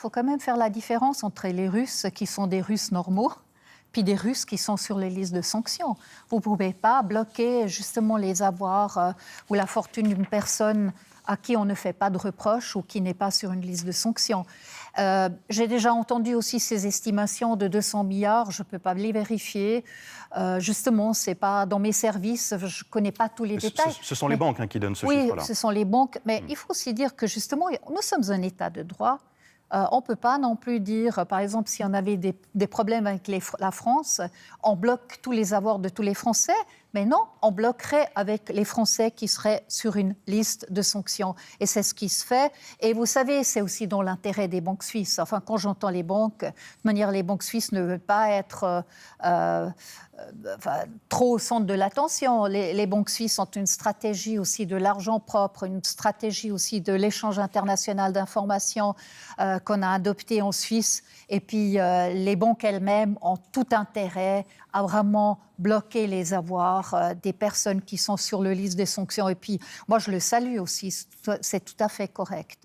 faut quand même faire la différence entre les Russes qui sont des Russes normaux puis des Russes qui sont sur les listes de sanctions. Vous ne pouvez pas bloquer justement les avoirs ou la fortune d'une personne à qui on ne fait pas de reproches ou qui n'est pas sur une liste de sanctions. J'ai déjà entendu aussi ces estimations de 200 milliards, je ne peux pas les vérifier. Justement, ce n'est pas dans mes services, je ne connais pas tous les détails. Ce sont les banques qui donnent ce Oui, chiffre-là. ce sont les banques, mais il faut aussi dire que justement, nous sommes un État de droit. On ne peut pas non plus dire, par exemple, si on avait des problèmes avec la France, on bloque tous les avoirs de tous les Français. Mais non, on bloquerait avec les Français qui seraient sur une liste de sanctions. Et c'est ce qui se fait. Et vous savez, c'est aussi dans l'intérêt des banques suisses. Enfin, quand j'entends les banques, de manière, les banques suisses ne veulent pas être trop au centre de l'attention. Les banques suisses ont une stratégie aussi de l'argent propre, une stratégie aussi de l'échange international d'informations qu'on a adoptée en Suisse. Et puis, les banques elles-mêmes ont tout intérêt à vraiment bloquer les avoirs des personnes qui sont sur le liste des sanctions. Et puis, moi, je le salue aussi, c'est tout à fait correct.